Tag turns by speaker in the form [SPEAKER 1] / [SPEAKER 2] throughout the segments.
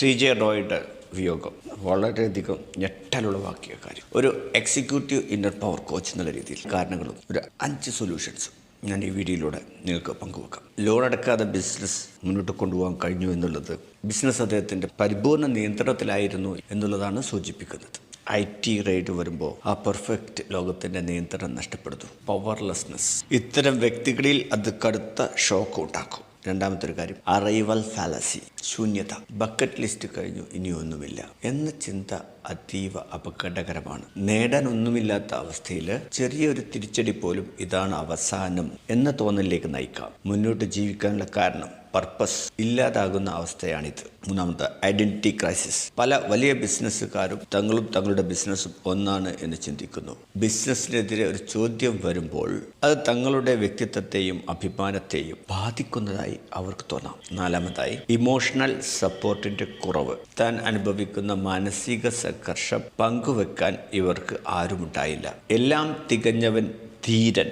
[SPEAKER 1] CJ റോയുടെ വിയോഗം വളരെയധികം ഞെട്ടലുളവാക്കിയ കാര്യം. ഒരു എക്സിക്യൂട്ടീവ് ഇന്നർ പവർ കോച്ച് എന്നുള്ള രീതിയിൽ കാരണങ്ങളും ഒരു 5 സൊല്യൂഷൻസും ഞാൻ ഈ വീഡിയോയിലൂടെ നിങ്ങൾക്ക് പങ്കുവെക്കാം. ലോൺ അടക്കാതെ ബിസിനസ് മുന്നോട്ട് കൊണ്ടുപോകാൻ കഴിഞ്ഞു എന്നുള്ളത് ബിസിനസ് അദ്ദേഹത്തിൻ്റെ പരിപൂർണ നിയന്ത്രണത്തിലായിരുന്നു എന്നുള്ളതാണ് സൂചിപ്പിക്കുന്നത്. IT റെയ്ഡ് വരുമ്പോൾ ആ പെർഫെക്റ്റ് ലോകത്തിൻ്റെ നിയന്ത്രണം നഷ്ടപ്പെടുന്നു. പവർലെസ്നെസ് ഇത്തരം വ്യക്തികളിൽ അത് കടുത്ത ഷോക്ക് ഉണ്ടാക്കും. രണ്ടാമത്തെ ഒരു കാര്യം അറൈവൽ ഫാലസി, ശൂന്യത. ബക്കറ്റ് ലിസ്റ്റ് കഴിഞ്ഞു, ഇനിയൊന്നുമില്ല എന്ന ചിന്ത അതീവ അപകടകരമാണ്. നേടാൻ ഒന്നുമില്ലാത്ത അവസ്ഥയിൽ ചെറിയൊരു തിരിച്ചടി പോലും ഇതാണ് അവസാനം എന്ന തോന്നലിലേക്ക് നയിക്കാം. മുന്നോട്ട് ജീവിക്കാനുള്ള കാരണം പർപ്പസ് ഇല്ലാതാകുന്ന അവസ്ഥയാണിത്. മൂന്നാമത്തെ ഐഡന്റിറ്റി ക്രൈസിസ്. പല വലിയ ബിസിനസ്സുകാരും തങ്ങളുടെ ബിസിനസ്സും ഒന്നാണ് എന്ന് ചിന്തിക്കുന്നു. ബിസിനസ്സിനെതിരെ ഒരു ചോദ്യം വരുമ്പോൾ അത് തങ്ങളുടെ വ്യക്തിത്വത്തെയും അഭിമാനത്തെയും ബാധിക്കുന്നതായി അവർക്ക് തോന്നാം. നാലാമതായി ഇമോഷണൽ സപ്പോർട്ടിന്റെ കുറവ്. താൻ അനുഭവിക്കുന്ന മാനസിക സംഘർഷം പങ്കുവെക്കാൻ ഇവർക്ക് ആരുമുണ്ടായില്ല. എല്ലാം തികഞ്ഞവൻ, ധീരൻ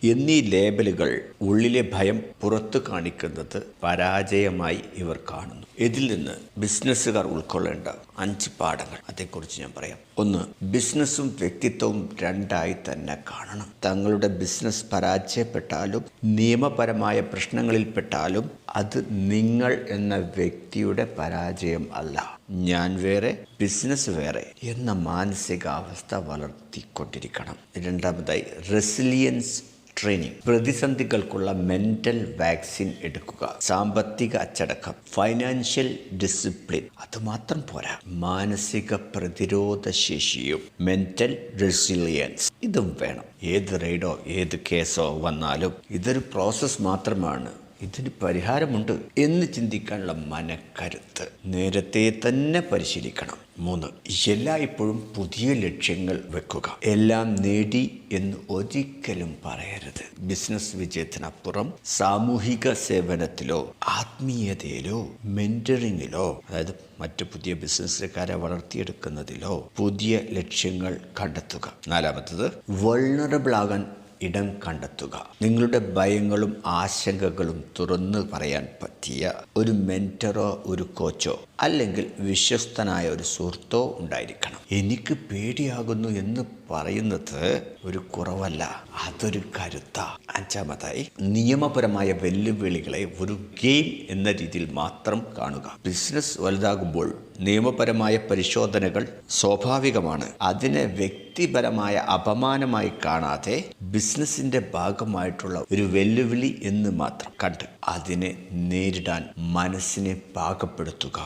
[SPEAKER 1] എന്നീ ലേബലുകൾ ഉള്ളിലെ ഭയം പുറത്തു കാണിക്കുന്നത് പരാജയമായി ഇവർ കാണുന്നു. ഇതിൽ നിന്ന് ബിസിനസ്സുകാർ ഉൾക്കൊള്ളേണ്ട 5 പാഠങ്ങൾ അതേക്കുറിച്ച് ഞാൻ പറയാം. 1. ബിസിനസ്സും വ്യക്തിത്വവും രണ്ടായി തന്നെ കാണണം. തങ്ങളുടെ ബിസിനസ് പരാജയപ്പെട്ടാലും നിയമപരമായ പ്രശ്നങ്ങളിൽപ്പെട്ടാലും അത് നിങ്ങൾ എന്ന വ്യക്തിയുടെ പരാജയം അല്ല. ഞാൻ വേറെ, ബിസിനസ് വേറെ എന്ന മാനസികാവസ്ഥ വളർത്തിക്കൊണ്ടിരിക്കണം. രണ്ടാമതായി റെസിലിയൻസ് ട്രെയിനിങ്. പ്രതിസന്ധികൾക്കുള്ള മെന്റൽ വാക്സിൻ എടുക്കുക. സാമ്പത്തിക അച്ചടക്കം, ഫൈനാൻഷ്യൽ ഡിസിപ്ലിൻ. അതുമാത്രം പോരാ, മാനസിക പ്രതിരോധ ശേഷിയും മെന്റൽ റെസിലിയൻസ് ഇതും വേണം. ഏത് റെയ്ഡോ ഏത് കേസോ വന്നാലും ഇതൊരു പ്രോസസ്സ് മാത്രമാണ്, ഇതിന് പരിഹാരമുണ്ട് എന്ന് ചിന്തിക്കാനുള്ള മനക്കരുത്ത് നേരത്തെ തന്നെ പരിശീലിക്കണം. 3. എല്ലായ്പ്പോഴും പുതിയ ലക്ഷ്യങ്ങൾ വെക്കുക. എല്ലാം നേടി എന്ന് ഒരിക്കലും പറയരുത്. ബിസിനസ് വിജയത്തിനപ്പുറം സാമൂഹിക സേവനത്തിലോ ആത്മീയതയിലോ മെന്ററിങ്ങിലോ, അതായത് മറ്റു പുതിയ ബിസിനസ്സുകാരെ വളർത്തിയെടുക്കുന്നതിലോ പുതിയ ലക്ഷ്യങ്ങൾ കണ്ടെത്തുക. 4. വൾണറബിൾ ആകാൻ ഇടം കണ്ടെത്തുക. നിങ്ങളുടെ ഭയങ്ങളും ആശങ്കകളും തുറന്നു പറയാൻ പറ്റിയ ഒരു മെന്ററോ ഒരു കോച്ചോ അല്ലെങ്കിൽ വിശ്വസ്തനായ ഒരു സുഹൃത്തോ ഉണ്ടായിരിക്കണം. എനിക്ക് പേടിയാകുന്നു എന്ന് പറയുന്നത് ഒരു കുറവല്ല, അതൊരു കരുത്ത. 5. നിയമപരമായ വെല്ലുവിളികളെ ഒരു ഗെയിം എന്ന രീതിയിൽ മാത്രം കാണുക. ബിസിനസ് വലുതാകുമ്പോൾ നിയമപരമായ പരിശോധനകൾ സ്വാഭാവികമാണ്. അതിനെ വ്യക്തിപരമായ അപമാനമായി കാണാതെ ബിസിനസിന്റെ ഭാഗമായിട്ടുള്ള ഒരു വെല്ലുവിളി എന്ന് മാത്രം കണ്ട് അതിനെ നേരിടാൻ മനസ്സിനെ പാകപ്പെടുത്തുക.